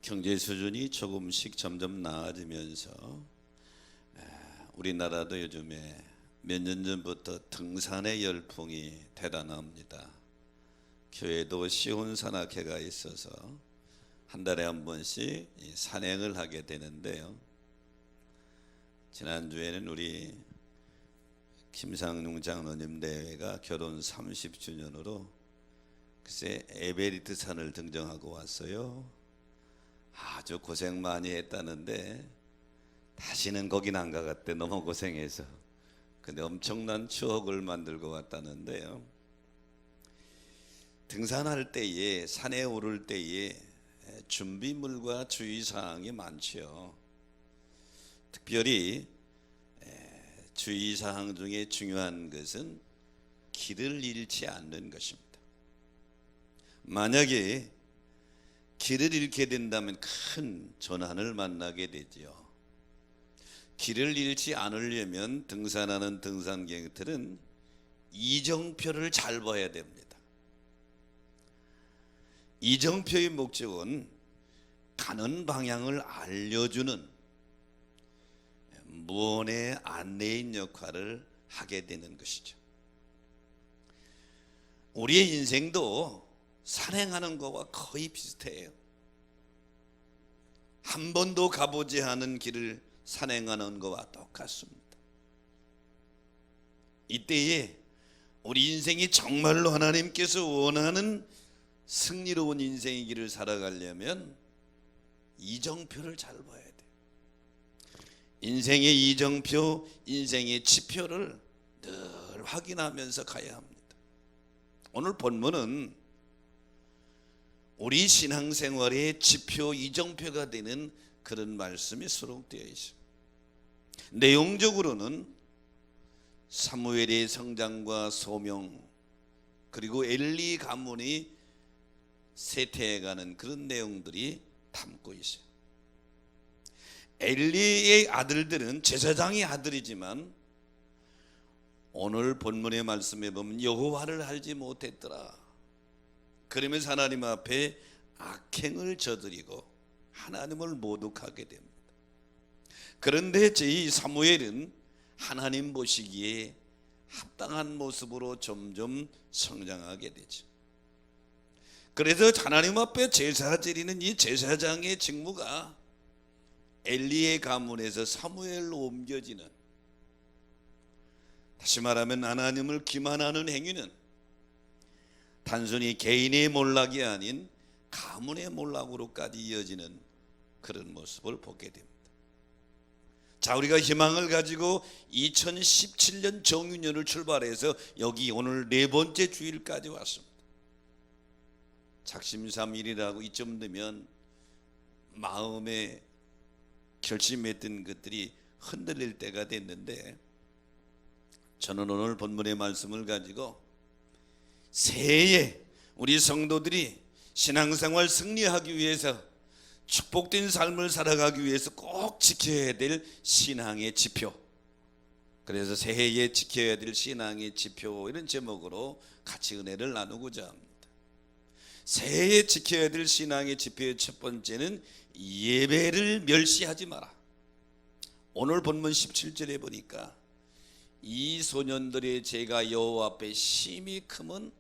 경제 수준이 조금씩 점점 나아지면서 우리나라도 요즘에 몇 년 전부터 등산의 열풍이 대단합니다. 교회도 시온산악회가 있어서 한 달에 한 번씩 산행을 하게 되는데요. 지난주에는 우리 김상용 장로님 대회가 결혼 30주년으로 글쎄 에베리트 산을 등정하고 왔어요. 아주 고생 많이 했다는데 다시는 거긴 안 가갔대. 너무 고생해서. 근데 엄청난 추억을 만들고 왔다는데요. 등산할 때에, 산에 오를 때에 준비물과 주의사항이 많지요. 특별히 주의사항 중에 중요한 것은 길을 잃지 않는 것입니다. 만약에 길을 잃게 된다면 큰 전환을 만나게 되지요. 길을 잃지 않으려면 등산하는 등산객들은 이정표를 잘 봐야 됩니다. 이정표의 목적은 가는 방향을 알려주는 무언의 안내인 역할을 하게 되는 것이죠. 우리의 인생도 산행하는 것과 거의 비슷해요. 한 번도 가보지 않은 길을 산행하는 것과 똑같습니다. 이때에 우리 인생이 정말로 하나님께서 원하는 승리로운 인생의 길을 살아가려면 이정표를 잘 봐야 돼요. 인생의 이정표, 인생의 지표를 늘 확인하면서 가야 합니다. 오늘 본문은 우리 신앙생활의 지표, 이정표가 되는 그런 말씀이 수록되어 있습니다. 내용적으로는 사무엘의 성장과 소명, 그리고 엘리 가문이 쇠퇴해가는 그런 내용들이 담고 있어요. 엘리의 아들들은 제사장의 아들이지만 오늘 본문의 말씀에 보면 여호와를 알지 못했더라. 그러면서 하나님 앞에 악행을 저지르고 하나님을 모독하게 됩니다. 그런데 이 사무엘은 하나님 보시기에 합당한 모습으로 점점 성장하게 되죠. 그래서 하나님 앞에 제사 드리는 이 제사장의 직무가 엘리의 가문에서 사무엘로 옮겨지는, 다시 말하면 하나님을 기만하는 행위는 단순히 개인의 몰락이 아닌 가문의 몰락으로까지 이어지는 그런 모습을 보게 됩니다. 자, 우리가 희망을 가지고 2017년 정유년을 출발해서 여기 오늘 네 번째 주일까지 왔습니다. 작심삼일이라고 이쯤 되면 마음에 결심했던 것들이 흔들릴 때가 됐는데, 저는 오늘 본문의 말씀을 가지고 새해에 우리 성도들이 신앙생활 승리하기 위해서, 축복된 삶을 살아가기 위해서 꼭 지켜야 될 신앙의 지표, 그래서 새해에 지켜야 될 신앙의 지표, 이런 제목으로 같이 은혜를 나누고자 합니다. 새해에 지켜야 될 신앙의 지표의 첫 번째는 예배를 멸시하지 마라. 오늘 본문 17절에 보니까 이 소년들의 죄가 여호와 앞에 심히 크면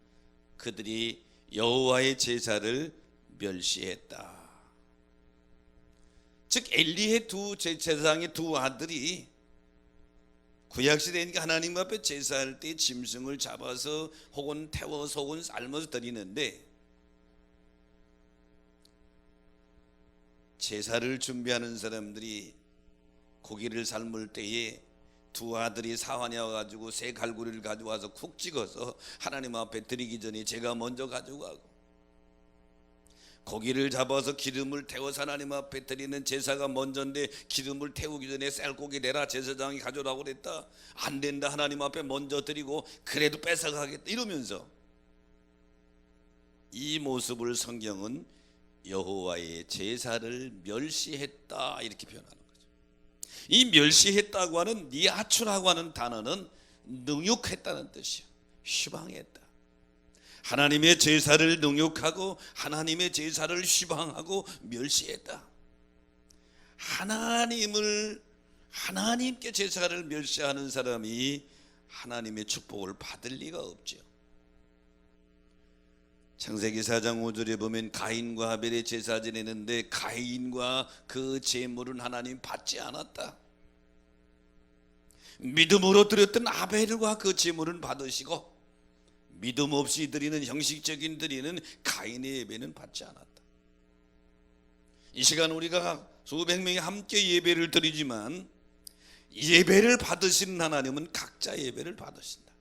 그들이 여호와의 제사를 멸시했다. 즉 엘리의 제사장의 두 아들이 구약시대니까 하나님 앞에 제사할 때 짐승을 잡아서 혹은 태워서 혹은 삶아서 드리는데, 제사를 준비하는 사람들이 고기를 삶을 때에 두 아들이 사환에 와가지고 새 갈고리를 가져와서 쿡 찍어서 하나님 앞에 드리기 전에 제가 먼저 가져가고, 고기를 잡아서 기름을 태워서 하나님 앞에 드리는 제사가 먼저인데 기름을 태우기 전에 쌀고기 내라, 제사장이 가져오라고 그랬다. 안 된다, 하나님 앞에 먼저 드리고 그래도 뺏어가겠다, 이러면서 이 모습을 성경은 여호와의 제사를 멸시했다, 이렇게 표현하는 거죠. 이 멸시했다고 하는 니아추라고 하는 단어는 능욕했다는 뜻이에요. 휴방했다. 하나님의 제사를 능욕하고 하나님의 제사를 휘방하고 멸시했다. 하나님께 제사를 멸시하는 사람이 하나님의 축복을 받을 리가 없죠. 창세기 4장 5절에 보면 가인과 하벨의 제사 지내는데 가인과 그 제물은 하나님 받지 않았다. 믿음으로 드렸던 아벨과 그 제물은 받으시고 믿음 없이 드리는 형식적인 드리는 가인의 예배는 받지 않았다. 이 시간 우리가 수백 명이 함께 예배를 드리지만 예배를 받으시는 하나님은 각자 예배를 받으신다.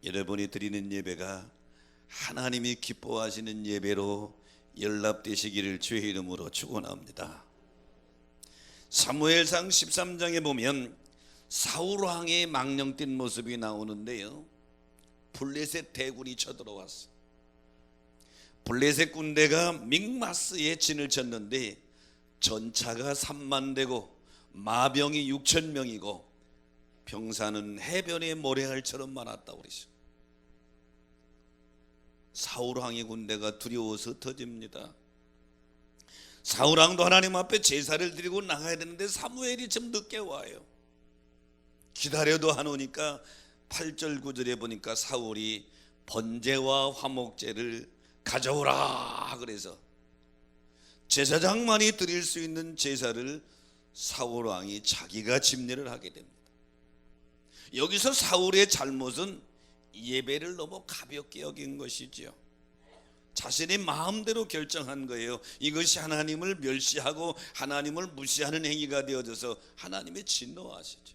여러분이 드리는 예배가 하나님이 기뻐하시는 예배로 연락되시기를 주의 이름으로 축원합니다. 사무엘상 13장에 보면 사울왕의 망령된 모습이 나오는데요, 블레셋 대군이 쳐들어왔어. 블레셋 군대가 믹마스에 진을 쳤는데 전차가 3만 대고 마병이 6천 명이고 병사는 해변의 모래알처럼 많았다고 그랬어요. 사울왕의 군대가 두려워서 터집니다. 사울왕도 하나님 앞에 제사를 드리고 나가야 되는데 사무엘이 좀 늦게 와요. 기다려도 안 오니까 8절 9절에 보니까 사울이 번제와 화목제를 가져오라 그래서 제사장만이 드릴 수 있는 제사를 사울왕이 자기가 집례를 하게 됩니다. 여기서 사울의 잘못은 예배를 너무 가볍게 여긴 것이죠. 자신의 마음대로 결정한 거예요. 이것이 하나님을 멸시하고 하나님을 무시하는 행위가 되어져서 하나님의 진노하시죠.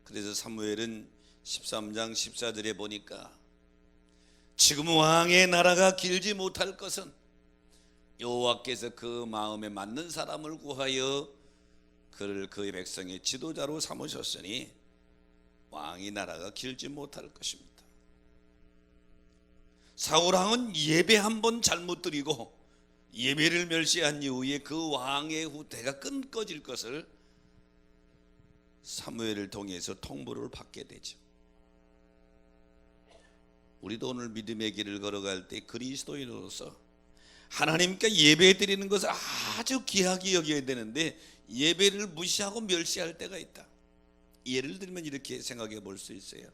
그래서 사무엘은 13장 14절에 보니까 지금 왕의 나라가 길지 못할 것은 여호와께서 그 마음에 맞는 사람을 구하여 그를 그의 백성의 지도자로 삼으셨으니 왕의 나라가 길지 못할 것입니다. 사울왕은 예배 한 번 잘못 드리고 예배를 멸시한 이후에 그 왕의 후대가 끊어질 것을 사무엘을 통해서 통보를 받게 되죠. 우리도 오늘 믿음의 길을 걸어갈 때 그리스도인으로서 하나님께 예배 드리는 것을 아주 귀하게 여겨야 되는데 예배를 무시하고 멸시할 때가 있다. 예를 들면 이렇게 생각해 볼 수 있어요.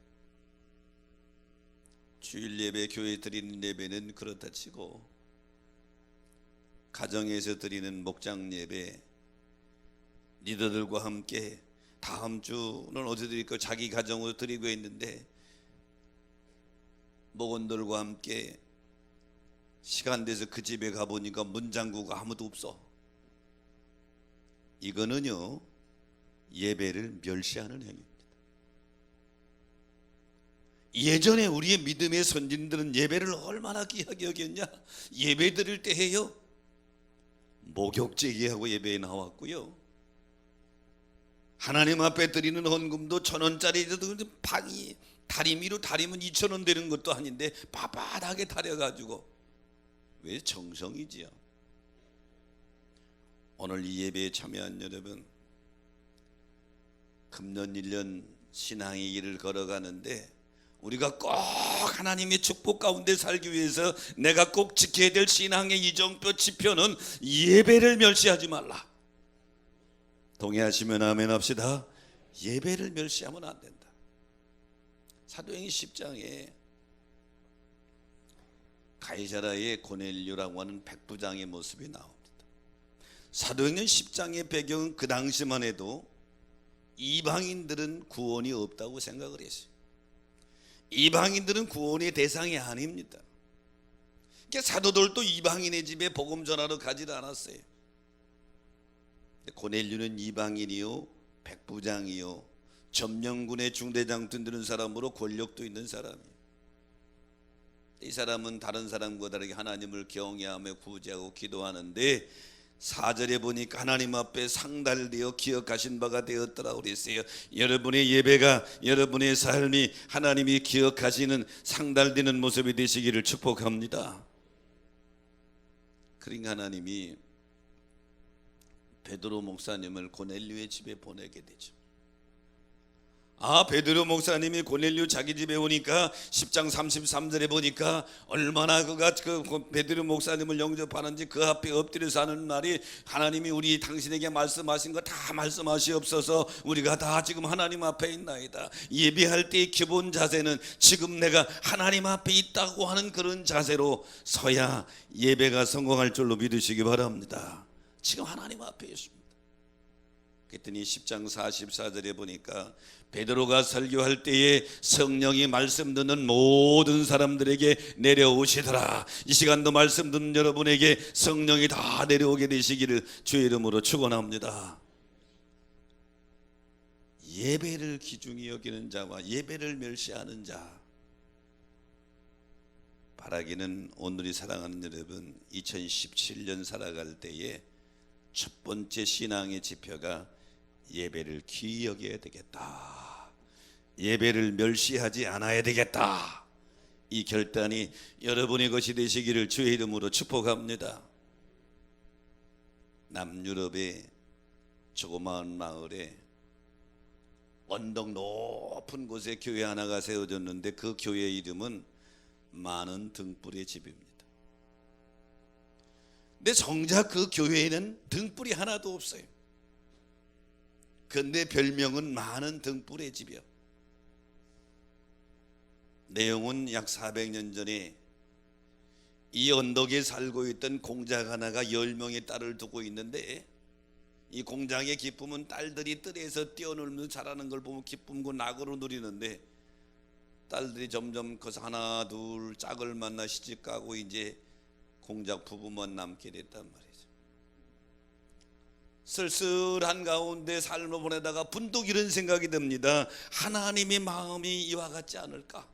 주일 예배, 교회 드리는 예배는 그렇다 치고 가정에서 드리는 목장 예배, 리더들과 함께 다음 주는 어디 드릴 거 자기 가정으로 드리고 있는데 목원들과 함께 시간 돼서 그 집에 가보니까 문 잠그고 아무도 없어. 이거는요 예배를 멸시하는 행위입니다. 예전에 우리의 믿음의 선진들은 예배를 얼마나 귀하게 여겼냐. 예배 드릴 때 해요 목욕제기하고 예배에 나왔고요, 하나님 앞에 드리는 헌금도 1,000원짜리도 방이 다리미로 다리면 2,000원 되는 것도 아닌데 빳빳하게 다려가지고, 왜 정성이지요. 오늘 이 예배에 참여한 여러분, 금년 1년 신앙의 길을 걸어가는데 우리가 꼭 하나님의 축복 가운데 살기 위해서 내가 꼭 지켜야 될 신앙의 이정표 지표는 예배를 멸시하지 말라. 동의하시면 아멘 합시다. 예배를 멸시하면 안 된다. 사도행전 10장에 가이사라의 고넬료라고 하는 백부장의 모습이 나옵니다. 사도행전 10장의 배경은 그 당시만 해도 이방인들은 구원이 없다고 생각을 했어요. 이방인들은 구원의 대상이 아닙니다. 그러니까 사도들도 이방인의 집에 복음 전하러 가지를 않았어요. 고넬료는 이방인이요 백부장이요 점령군의 중대장 든드는 사람으로 권력도 있는 사람이에요. 이 사람은 다른 사람과 다르게 하나님을 경외하며 구제하고 기도하는데 4절에 보니까 하나님 앞에 상달되어 기억하신 바가 되었더라고 그랬어요. 여러분의 예배가, 여러분의 삶이 하나님이 기억하시는 상달되는 모습이 되시기를 축복합니다. 그러니까 하나님이 베드로 목사님을 고넬료의 집에 보내게 되죠. 베드로 목사님이 고넬료 자기 집에 오니까 10장 33절에 보니까 얼마나 그가 그 베드로 목사님을 영접하는지 그 앞에 엎드려서 하는 말이, 하나님이 우리 당신에게 말씀하신 거 다 말씀하시옵소서. 우리가 다 지금 하나님 앞에 있나이다. 예배할 때의 기본 자세는 지금 내가 하나님 앞에 있다고 하는 그런 자세로 서야 예배가 성공할 줄로 믿으시기 바랍니다. 지금 하나님 앞에 있습니다. 그랬더니 10장 44절에 보니까 베드로가 설교할 때에 성령이 말씀 듣는 모든 사람들에게 내려오시더라. 이 시간도 말씀 듣는 여러분에게 성령이 다 내려오게 되시기를 주의 이름으로 축원합니다. 예배를 귀중히 여기는 자와 예배를 멸시하는 자, 바라기는 오늘이 사랑하는 여러분, 2017년 살아갈 때에 첫 번째 신앙의 지표가 예배를 귀히 여겨야 되겠다, 예배를 멸시하지 않아야 되겠다. 이 결단이 여러분의 것이 되시기를 주의 이름으로 축복합니다. 남유럽의 조그마한 마을에 언덕 높은 곳에 교회 하나가 세워졌는데 그 교회 이름은 많은 등불의 집입니다. 근데 정작 그 교회에는 등불이 하나도 없어요. 그런데 별명은 많은 등불의 집이요. 내용은 약 400년 전에 이 언덕에 살고 있던 공작 하나가 10명의 딸을 두고 있는데, 이 공작의 기쁨은 딸들이 뜰에서 뛰어놀면서 자라는 걸 보면 기쁨과 낙으로 누리는데, 딸들이 점점 커서 하나 둘 짝을 만나 시집가고 이제 공작 부부만 남게 됐단 말이죠. 쓸쓸한 가운데 삶을 보내다가 분독 이런 생각이 듭니다. 하나님의 마음이 이와 같지 않을까?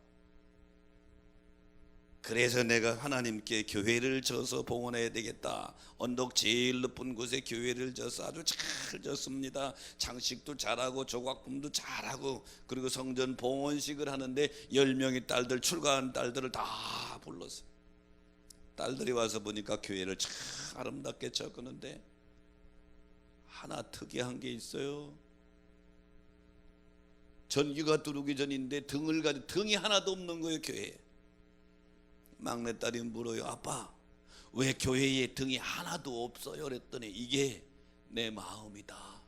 그래서 내가 하나님께 교회를 져서 봉헌해야 되겠다. 언덕 제일 높은 곳에 교회를 져서 아주 잘 졌습니다. 장식도 잘하고 조각품도 잘하고, 그리고 성전 봉헌식을 하는데 10명의 딸들, 출가한 딸들을 다 불렀어요. 딸들이 와서 보니까 교회를 참 아름답게 졌는데 하나 특이한 게 있어요. 전기가 들어오기 전인데 등이 하나도 없는 거예요, 교회에. 막내딸이 물어요. 아빠, 왜 교회에 등이 하나도 없어요? 그랬더니 이게 내 마음이다.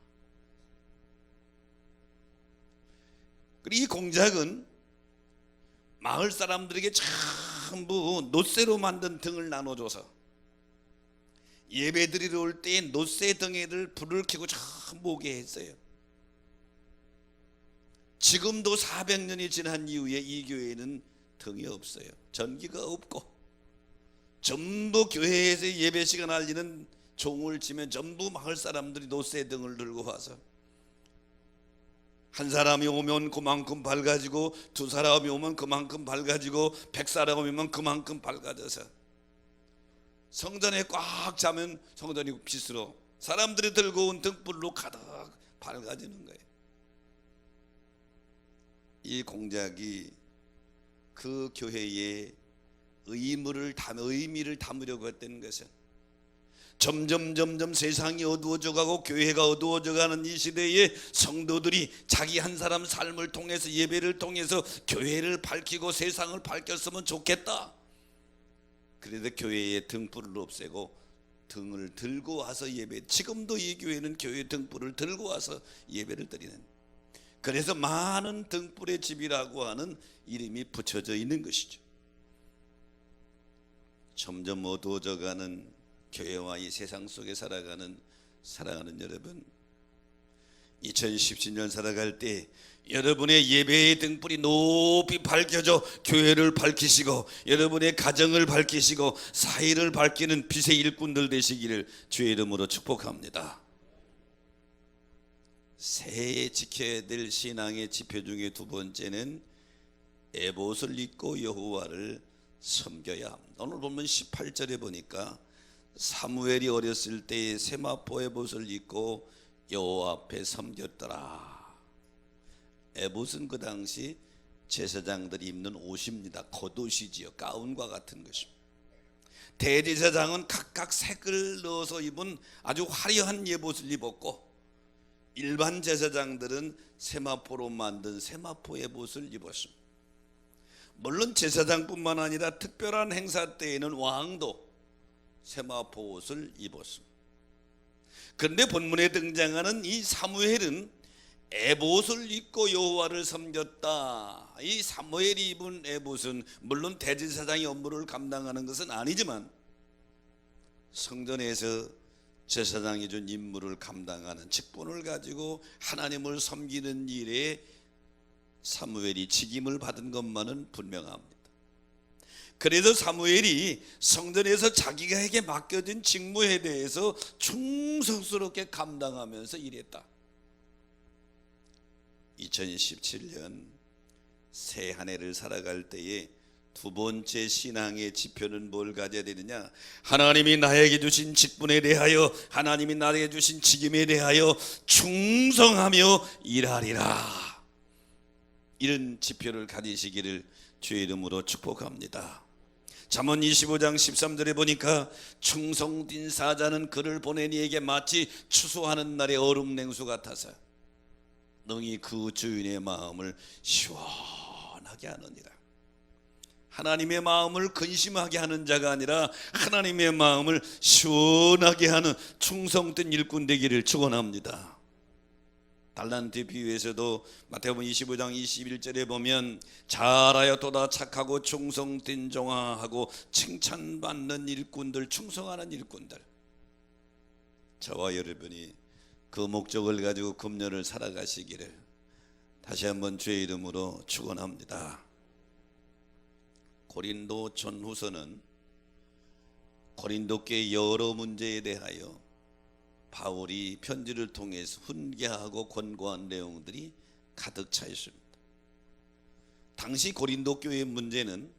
그리고 이 공작은 마을 사람들에게 전부 놋새로 만든 등을 나눠줘서 예배드리러 올 때 놋새 등에들 불을 켜고 전부 오게 했어요. 지금도 400년이 지난 이후에 이 교회에는 등이 없어요. 전기가 없고, 전부 교회에서 예배 시간 알리는 종을 치면 전부 마을 사람들이 놋새 등을 들고 와서, 한 사람이 오면 그만큼 밝아지고, 두 사람이 오면 그만큼 밝아지고, 100사람이 오면 그만큼 밝아져서 성전에 꽉 차면 성전이 빛으로, 사람들이 들고 온 등불로 가득 밝아지는 거예요. 이 공작이 그 교회에 의미를 담으려고 했던 것은, 점점 세상이 어두워져 가고 교회가 어두워져 가는 이 시대에 성도들이 자기 한 사람 삶을 통해서, 예배를 통해서 교회를 밝히고 세상을 밝혔으면 좋겠다. 그래서 교회에 등불을 없애고 등을 들고 와서 예배, 지금도 이 교회는 교회 등불을 들고 와서 예배를 드리는, 그래서 많은 등불의 집이라고 하는 이름이 붙여져 있는 것이죠. 점점 어두워져 가는 교회와 이 세상 속에 살아가는 사랑하는 여러분, 2017년 살아갈 때 여러분의 예배의 등불이 높이 밝혀져 교회를 밝히시고, 여러분의 가정을 밝히시고, 사회를 밝히는 빛의 일꾼들 되시기를 주의 이름으로 축복합니다. 새해 지켜야 될 신앙의 지표 중에 두 번째는 에봇을 입고 여호와를 섬겨야 합니다. 오늘 보면 18절에 보니까 사무엘이 어렸을 때에 세마포 에봇을 입고 여호와 앞에 섬겼더라. 에봇은 그 당시 제사장들이 입는 옷입니다. 겉옷이지요. 가운과 같은 것입니다. 대제사장은 각각 색을 넣어서 입은 아주 화려한 예봇을 입었고, 일반 제사장들은 세마포로 만든 세마포 에봇을 입었습니다. 물론 제사장뿐만 아니라 특별한 행사 때에는 왕도 세마포 옷을 입었습니다. 그런데 본문에 등장하는 이 사무엘은 에봇을 입고 여호와를 섬겼다. 이 사무엘이 입은 에봇은 물론 대제사장의 업무를 감당하는 것은 아니지만 성전에서 제사장이 준 임무를 감당하는 직분을 가지고 하나님을 섬기는 일에 사무엘이 직임을 받은 것만은 분명합니다. 그래서 사무엘이 성전에서 자기에게 맡겨진 직무에 대해서 충성스럽게 감당하면서 일했다. 2017년 새 한 해를 살아갈 때에 두 번째 신앙의 지표는 뭘 가져야 되느냐? 하나님이 나에게 주신 직분에 대하여, 하나님이 나에게 주신 직임에 대하여 충성하며 일하리라. 이런 지표를 가지시기를 주의 이름으로 축복합니다. 잠언 25장 13절에 보니까 충성된 사자는 그를 보낸 이에게 마치 추수하는 날의 얼음 냉수 같아서 능히 그 주인의 마음을 시원하게 하느니라. 하나님의 마음을 근심하게 하는 자가 아니라 하나님의 마음을 시원하게 하는 충성된 일꾼 되기를 축원합니다. 달란트 비유에서도 마태복음 25장 21절에 보면 잘하였도다 착하고 충성된 종아 하고 칭찬받는 일꾼들, 충성하는 일꾼들, 저와 여러분이 그 목적을 가지고 금년을 살아가시기를 다시 한번 주의 이름으로 축원합니다. 고린도 전후서는 고린도교의 여러 문제에 대하여 바울이 편지를 통해서 훈계하고 권고한 내용들이 가득 차 있습니다. 당시 고린도 교회의 문제는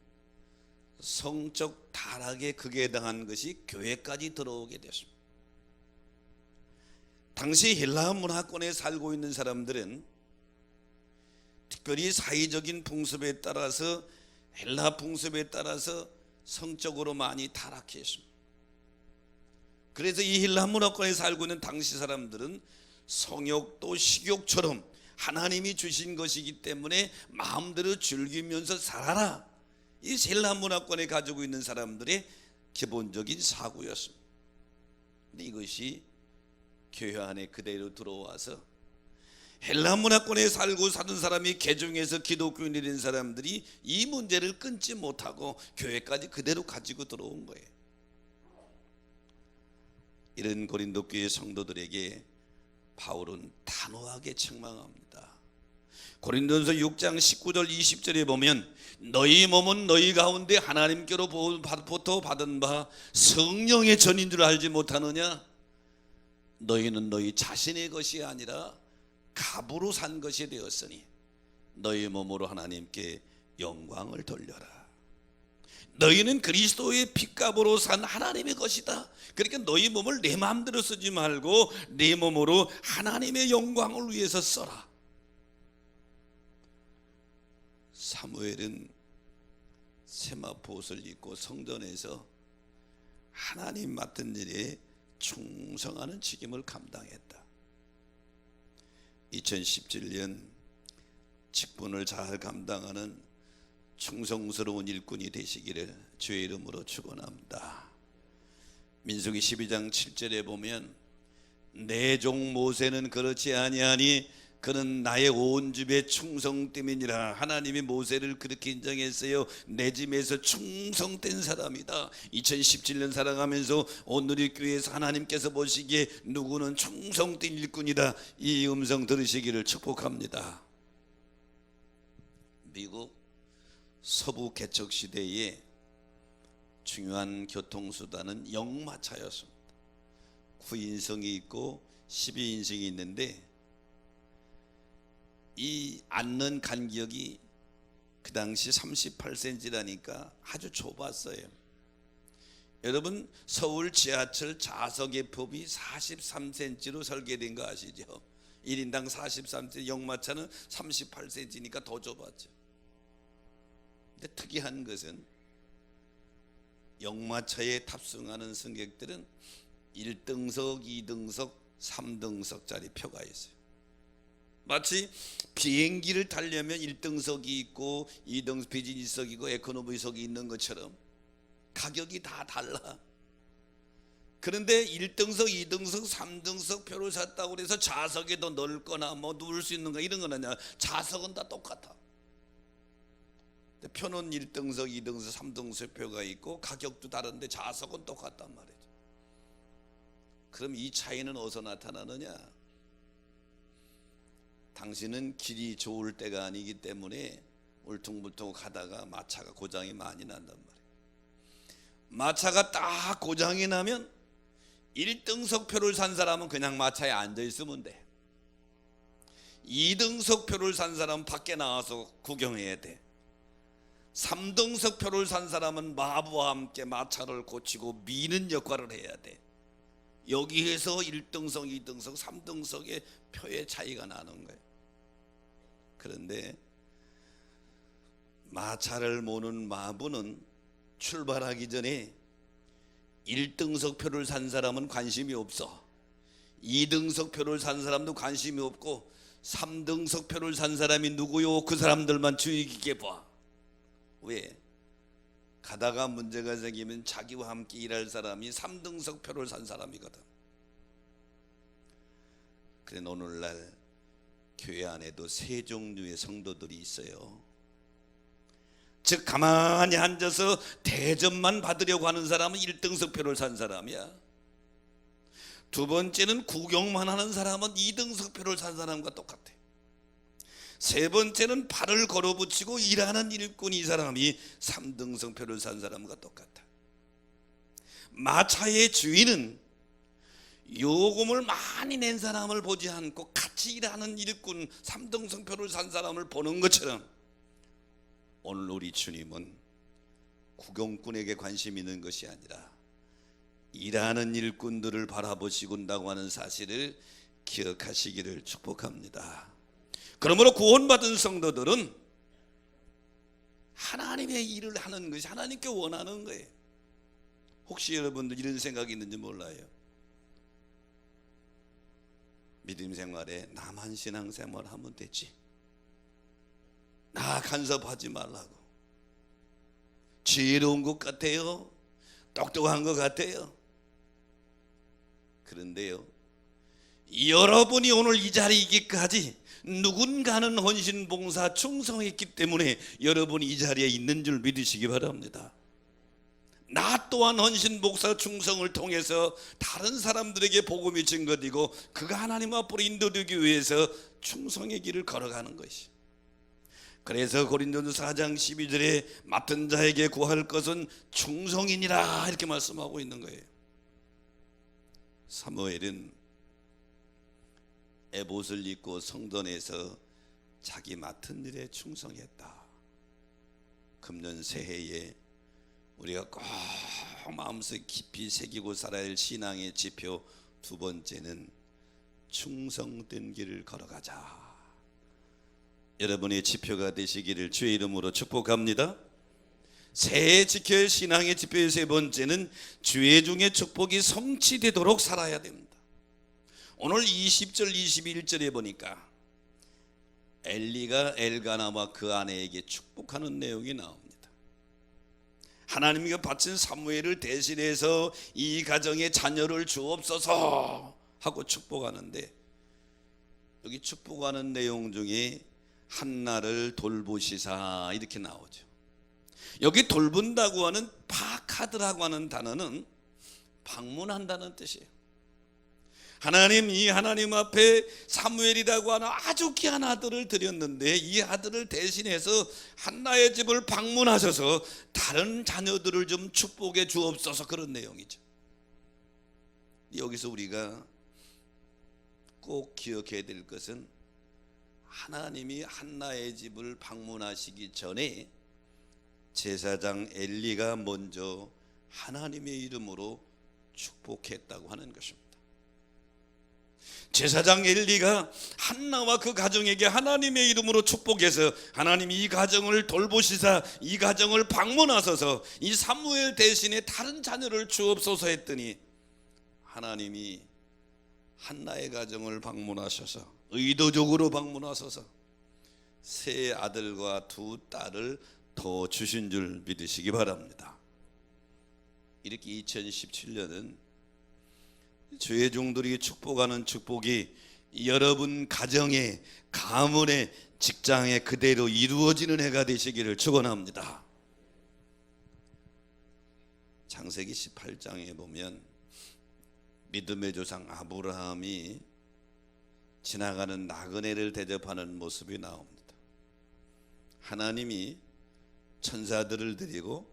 성적 타락의 극에 해당한 것이 교회까지 들어오게 됐습니다. 당시 헬라 문화권에 살고 있는 사람들은 특별히 사회적인 풍습에 따라서, 헬라 풍습에 따라서 성적으로 많이 타락했습니다. 그래서 이 헬라 문화권에 살고 있는 당시 사람들은 성욕도 식욕처럼 하나님이 주신 것이기 때문에 마음대로 즐기면서 살아라, 이 헬라 문화권에 가지고 있는 사람들의 기본적인 사고였습니다. 근데 이것이 교회 안에 그대로 들어와서 헬라 문화권에 살고 사는 사람이 개종해서 기독교인이 된 사람들이 이 문제를 끊지 못하고 교회까지 그대로 가지고 들어온 거예요. 이런 고린도 교회 성도들에게 바울은 단호하게 책망합니다. 고린도전서 6장 19절 20절에 보면 너희 몸은 너희 가운데 하나님께로부터 받은 바 성령의 전인 줄 알지 못하느냐? 너희는 너희 자신의 것이 아니라 값으로 산 것이 되었으니 너희 몸으로 하나님께 영광을 돌려라. 너희는 그리스도의 핏값으로 산 하나님의 것이다. 그러니까 너희 몸을 내 마음대로 쓰지 말고 내 몸으로 하나님의 영광을 위해서 써라. 사무엘은 세마포 옷을 입고 성전에서 하나님 맡은 일에 충성하는 책임을 감당했다. 2017년 직분을 잘 감당하는 충성스러운 일꾼이 되시기를 주의 이름으로 축원합니다. 민수기 12장 7절에 보면 내 종 모세는 그렇지 아니하니 그는 나의 온 집에 충성됨이니라. 하나님이 모세를 그렇게 인정했어요. 내 집에서 충성된 사람이다. 2017년 살아가면서 오늘의 교회에서 하나님께서 보시기에 누구는 충성된 일꾼이다, 이 음성 들으시기를 축복합니다. 미국 서부 개척 시대에 중요한 교통수단은 역마차였습니다. 9인승이 있고 12인승이 있는데 이 앉는 간격이 그 당시 38cm라니까 아주 좁았어요. 여러분, 서울 지하철 좌석의 폭이 43cm로 설계된 거 아시죠? 1인당 43cm, 역마차는 38cm니까 더 좁았죠. 근데 특이한 것은 역마차에 탑승하는 승객들은 1등석, 2등석, 3등석짜리 표가 있어요. 마치 비행기를 타려면 1등석이 있고 2등석 비즈니스석이고 에코노미석이 있는 것처럼 가격이 다 달라. 그런데 1등석, 2등석, 3등석 표를 샀다고 해서 좌석에 더 넓거나 뭐 누울 수 있는가 이런 건 아니야. 좌석은 다 똑같아. 표는 1등석, 2등석, 3등석 표가 있고 가격도 다른데 좌석은 똑같단 말이죠. 그럼 이 차이는 어디서 나타나느냐? 당신은 길이 좋을 때가 아니기 때문에 울퉁불퉁 가다가 마차가 고장이 많이 난단 말이에요. 마차가 딱 고장이 나면 1등석 표를 산 사람은 그냥 마차에 앉아 있으면 돼. 2등석 표를 산 사람은 밖에 나와서 구경해야 돼. 3등석 표를 산 사람은 마부와 함께 마차를 고치고 미는 역할을 해야 돼. 여기에서 1등석, 2등석, 3등석의 표의 차이가 나는 거예요. 그런데 마차를 모는 마부는 출발하기 전에 1등석 표를 산 사람은 관심이 없어. 2등석 표를 산 사람도 관심이 없고 3등석 표를 산 사람이 누구요? 그 사람들만 주의 깊게 봐. 왜? 가다가 문제가 생기면 자기와 함께 일할 사람이 3등석 표를 산 사람이거든. 그래 오늘날 교회 안에도 세 종류의 성도들이 있어요. 즉 가만히 앉아서 대접만 받으려고 하는 사람은 1등석 표를 산 사람이야. 두 번째는 구경만 하는 사람은 2등석 표를 산 사람과 똑같아. 세 번째는 발을 걸어붙이고 일하는 일꾼 이 사람이 3등석 표를 산 사람과 똑같아. 마차의 주인은 요금을 많이 낸 사람을 보지 않고 같이 일하는 일꾼 3등석 표를 산 사람을 보는 것처럼 오늘 우리 주님은 구경꾼에게 관심 있는 것이 아니라 일하는 일꾼들을 바라보시군다고 하는 사실을 기억하시기를 축복합니다. 그러므로 구원받은 성도들은 하나님의 일을 하는 것이 하나님께 원하는 거예요. 혹시 여러분들 이런 생각이 있는지 몰라요. 믿음 생활에 나만 신앙 생활하면 되지, 나 간섭하지 말라고. 지혜로운 것 같아요, 똑똑한 것 같아요. 그런데요, 여러분이 오늘 이 자리에 있기까지 누군가는 헌신봉사 충성했기 때문에 여러분이 이 자리에 있는 줄 믿으시기 바랍니다. 나 또한 헌신봉사 충성을 통해서 다른 사람들에게 복음이 증거되고 그가 하나님 앞으로 인도되기 위해서 충성의 길을 걸어가는 것이. 그래서 고린도서 4장 12절에 맡은 자에게 구할 것은 충성이니라 이렇게 말씀하고 있는 거예요. 사무엘은 에봇을 입고 성전에서 자기 맡은 일에 충성했다. 금년 새해에 우리가 꼭 마음속 깊이 새기고 살아야 할 신앙의 지표 두 번째는 충성된 길을 걸어가자. 여러분의 지표가 되시기를 주의 이름으로 축복합니다. 새해 지켜야 할 신앙의 지표의 세 번째는 주의 중에 축복이 성취되도록 살아야 됩니다. 오늘 20절 21절에 보니까 엘리가 엘가나와 그 아내에게 축복하는 내용이 나옵니다. 하나님이 바친 사무엘을 대신해서 이 가정에 자녀를 주옵소서 하고 축복하는데, 여기 축복하는 내용 중에 한나를 돌보시사 이렇게 나오죠. 여기 돌본다고 하는 파카드라고 하는 단어는 방문한다는 뜻이에요. 하나님, 이 하나님 앞에 사무엘이라고 하는 아주 귀한 아들을 드렸는데 이 아들을 대신해서 한나의 집을 방문하셔서 다른 자녀들을 좀 축복해 주옵소서, 그런 내용이죠. 여기서 우리가 꼭 기억해야 될 것은 하나님이 한나의 집을 방문하시기 전에 제사장 엘리가 먼저 하나님의 이름으로 축복했다고 하는 것입니다. 제사장 엘리가 한나와 그 가정에게 하나님의 이름으로 축복해서 하나님이 이 가정을 돌보시사 이 가정을 방문하셔서 이 사무엘 대신에 다른 자녀를 주옵소서 했더니 하나님이 한나의 가정을 방문하셔서 의도적으로 방문하소서 세 아들과 두 딸을 더 주신 줄 믿으시기 바랍니다. 이렇게 2017년은 주의 종들이 축복하는 축복이 여러분 가정에, 가문에, 직장에 그대로 이루어지는 해가 되시기를 축원합니다. 창세기 18장에 보면 믿음의 조상 아브라함이 지나가는 나그네를 대접하는 모습이 나옵니다. 하나님이 천사들을 데리고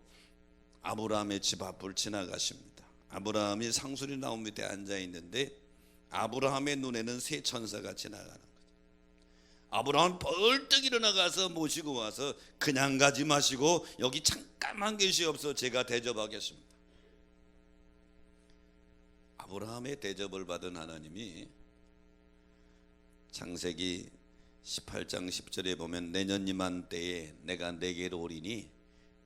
아브라함의 집 앞을 지나가십니다. 아브라함이 상수리 나무 밑에 앉아 있는데 아브라함의 눈에는 세 천사가 지나가는 거죠. 아브라함은 벌떡 일어나가서 모시고 와서 그냥 가지 마시고 여기 잠깐만 계시옵소서 제가 대접하겠습니다. 아브라함의 대접을 받은 하나님이 창세기 18장 10절에 보면 내년 이맘때에 내가 내게로 오리니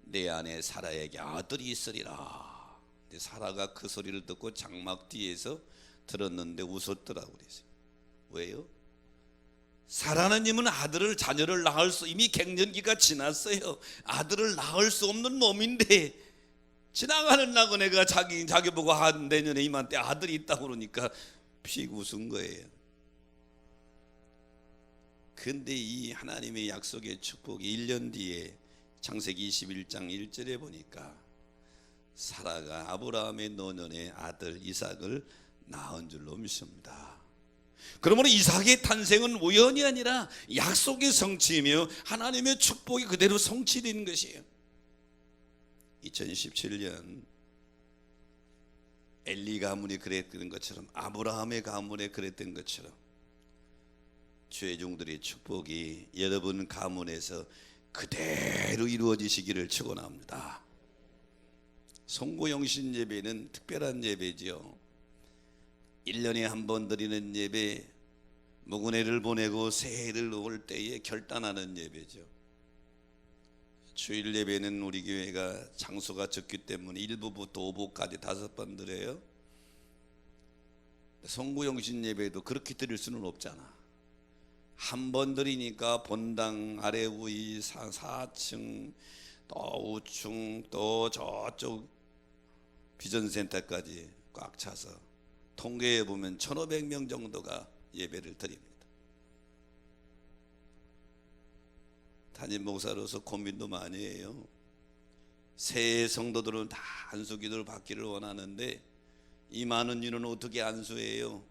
내 아내 사라에게 아들이 있으리라. 근데 사라가 그 소리를 듣고 장막 뒤에서 들었는데 웃었더라고 그랬어요. 왜요? 사라님은 아들을 자녀를 낳을 수 이미 갱년기가 지났어요. 아들을 낳을 수 없는 몸인데 지나가는 나그네가 자기 보고 내년에 이맘때 아들이 있다고 그러니까 픽 웃은 거예요. 근데 이 하나님의 약속의 축복이 1년 뒤에 창세기 21장 1절에 보니까 사라가 아브라함의 노년의 아들 이삭을 낳은 줄로 믿습니다. 그러므로 이삭의 탄생은 우연이 아니라 약속의 성취이며 하나님의 축복이 그대로 성취된 것이에요. 2017년 엘리 가문이 그랬던 것처럼 아브라함의 가문에 그랬던 것처럼 주의 종들의 축복이 여러분 가문에서 그대로 이루어지시기를 축원합니다. 송구영신 예배는 특별한 예배지요. 1년에 한 번 드리는 예배, 묵은회를 보내고 새해를 올 때에 결단하는 예배죠. 주일 예배는 우리 교회가 장소가 적기 때문에 1부부터 5부까지 5번 드려요. 송구영신 예배도 그렇게 드릴 수는 없잖아. 한 번 드리니까 본당 아래 우이 4층 또 우층 또 저쪽 비전센터까지 꽉 차서 통계에 보면 1,500명 정도가 예배를 드립니다. 담임 목사로서 고민도 많이 해요. 새 성도들은 다 안수기도를 받기를 원하는데 이 많은 인은 어떻게 안수해요?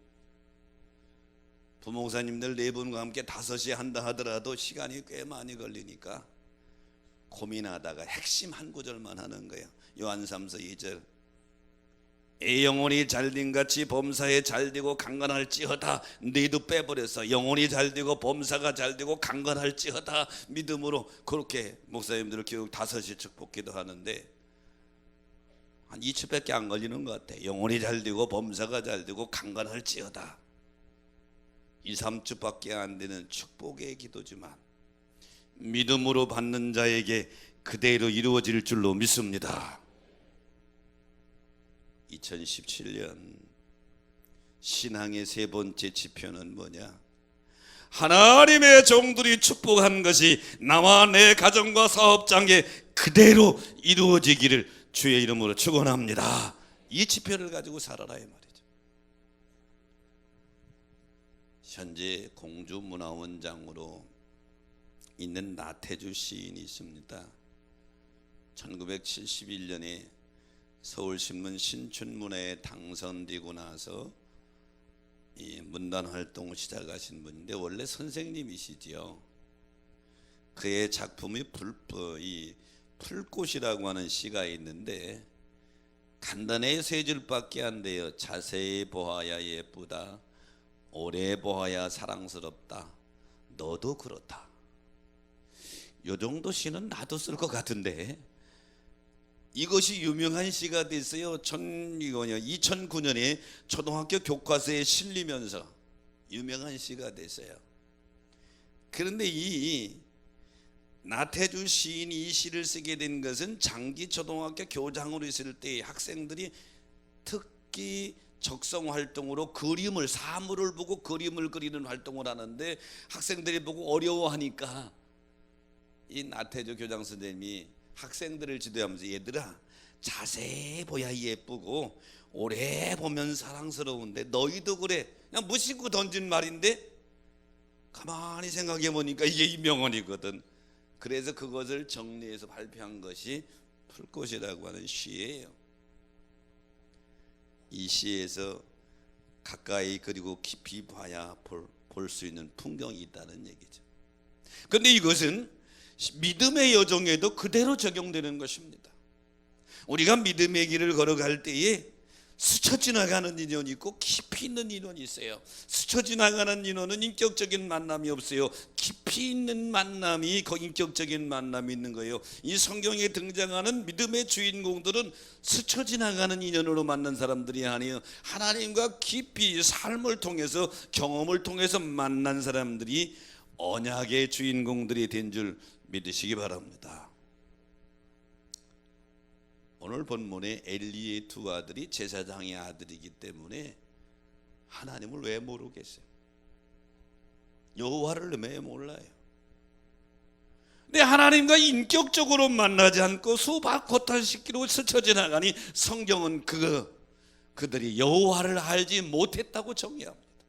부목사님들 4분과 함께 5시에 한다 하더라도 시간이 꽤 많이 걸리니까 고민하다가 핵심 한 구절만 하는 거예요. 요한 3서 2절 애 영혼이 잘됨같이 범사에 잘되고 강건할지어다. 너희도 빼버려서 영혼이 잘되고 범사가 잘되고 강건할지어다. 믿음으로 그렇게 목사님들 교육 5시 축복기도 하는데 한 2초밖에 안 걸리는 것 같아. 영혼이 잘되고 범사가 잘되고 강건할지어다. 2, 3주밖에 안 되는 축복의 기도지만 믿음으로 받는 자에게 그대로 이루어질 줄로 믿습니다. 2017년 신앙의 세 번째 지표는 뭐냐? 하나님의 종들이 축복한 것이 나와 내 가정과 사업장에 그대로 이루어지기를 주의 이름으로 축원합니다. 이 지표를 가지고 살아라 이 말이죠. 현재 공주문화원장으로 있는 나태주 시인이 있습니다. 1971년에 서울신문 신춘문예에 당선되고 나서 이 문단 활동을 시작하신 분인데 원래 선생님이시지요. 그의 작품이 풀꽃이라고 하는 시가 있는데 간단히 3줄밖에 안 돼요. 자세히 보아야 예쁘다. 오래 보아야 사랑스럽다. 너도 그렇다. 요 정도 시는 나도 쓸 것 같은데 이것이 유명한 시가 됐어요. 2009년에 초등학교 교과서에 실리면서 유명한 시가 됐어요. 그런데 이 나태주 시인이 이 시를 쓰게 된 것은 장기 초등학교 교장으로 있을 때 학생들이 특히 적성 활동으로 그림을, 사물을 보고 그림을 그리는 활동을 하는데 학생들이 보고 어려워하니까 이 나태주 교장 선생님이 학생들을 지도하면서 얘들아, 자세히 보야 예쁘고 오래 보면 사랑스러운데 너희도 그래. 그냥 무심코 던진 말인데 가만히 생각해 보니까 이게 이 명언이거든. 그래서 그것을 정리해서 발표한 것이 풀꽃이라고 하는 시예요. 이 시에서 가까이 그리고 깊이 봐야 볼 수 있는 풍경이 있다는 얘기죠. 그런데 이것은 믿음의 여정에도 그대로 적용되는 것입니다. 우리가 믿음의 길을 걸어갈 때에 스쳐 지나가는 인연이 있고 깊이 있는 인연이 있어요. 스쳐 지나가는 인연은 인격적인 만남이 없어요. 깊이 있는 만남이, 인격적인 만남이 있는 거예요. 이 성경에 등장하는 믿음의 주인공들은 스쳐 지나가는 인연으로 만난 사람들이 아니에요. 하나님과 깊이 삶을 통해서, 경험을 통해서 만난 사람들이 언약의 주인공들이 된 줄 믿으시기 바랍니다. 오늘 본문에 엘리의 두 아들이 제사장의 아들이기 때문에 하나님을 왜 모르겠어요? 여호와를 왜 몰라요? 근데 하나님과 인격적으로 만나지 않고 수박 고탄식기로 스쳐 지나가니 성경은 그들이 여호와를 알지 못했다고 정의합니다.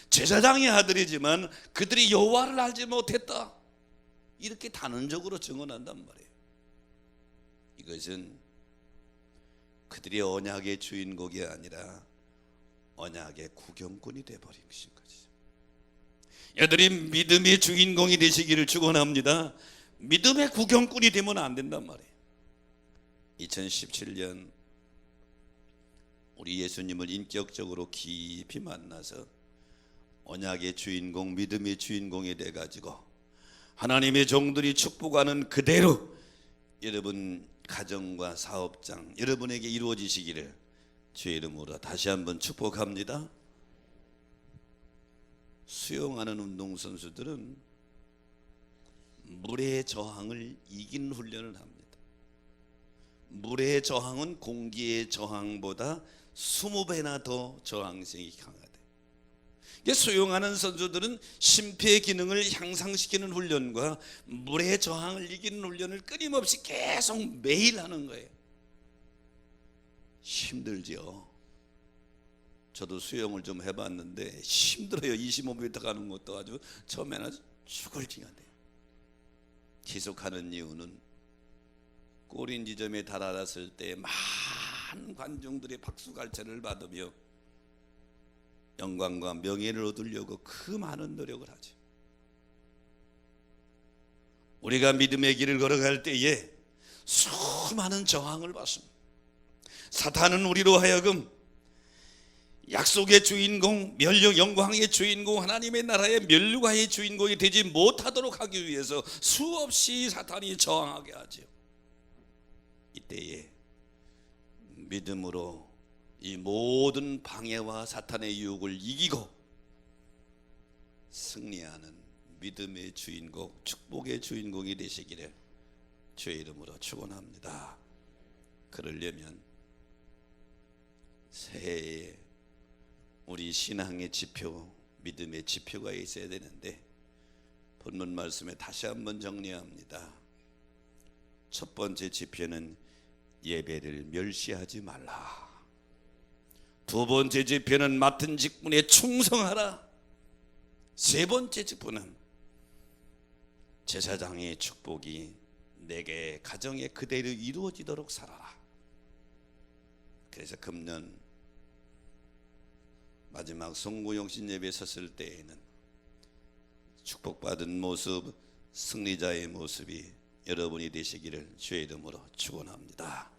제사장의 아들이지만 그들이 여호와를 알지 못했다, 이렇게 단언적으로 증언한단 말이에요. 이것은 그들이 언약의 주인공이 아니라 언약의 구경꾼이 되어버린 것인 거죠. 여러분이 믿음의 주인공이 되시기를 축원합니다. 믿음의 구경꾼이 되면 안 된단 말이에요. 2017년 우리 예수님을 인격적으로 깊이 만나서 언약의 주인공, 믿음의 주인공이 돼가지고 하나님의 종들이 축복하는 그대로 여러분 가정과 사업장 여러분에게 이루어지시기를 주의 이름으로 다시 한번 축복합니다. 수영하는 운동선수들은 물의 저항을 이기는 훈련을 합니다. 물의 저항은 공기의 저항보다 20배나 더 저항성이 강하대. 수영하는 선수들은 심폐 기능을 향상시키는 훈련과 물의 저항을 이기는 훈련을 끊임없이 계속 매일 하는 거예요. 힘들죠. 저도 수영을 좀 해봤는데 힘들어요. 25m 가는 것도 아주 처음에는 죽을 지경이에요. 지속하는 이유는 골인 지점에 달아났을 때 많은 관중들의 박수갈채를 받으며 영광과 명예를 얻으려고 그 많은 노력을 하죠. 우리가 믿음의 길을 걸어갈 때에 수많은 저항을 받습니다. 사탄은 우리로 하여금 약속의 주인공, 멸력 영광의 주인공, 하나님의 나라의 멸류관의 주인공이 되지 못하도록 하기 위해서 수없이 사탄이 저항하게 하죠. 이때에 믿음으로 이 모든 방해와 사탄의 유혹을 이기고 승리하는 믿음의 주인공, 축복의 주인공이 되시기를 주의 이름으로 축원합니다. 그러려면 새해에 우리 신앙의 지표, 믿음의 지표가 있어야 되는데 본문 말씀에 다시 한번 정리합니다. 첫 번째 지표는 예배를 멸시하지 말라. 두 번째 지표는 맡은 직분에 충성하라. 세 번째 지표는 제사장의 축복이 내게 가정에 그대로 이루어지도록 살아라. 그래서 금년 마지막 송구영신 예배 섰을 때에는 축복받은 모습, 승리자의 모습이 여러분이 되시기를 주의 이름으로 축원합니다.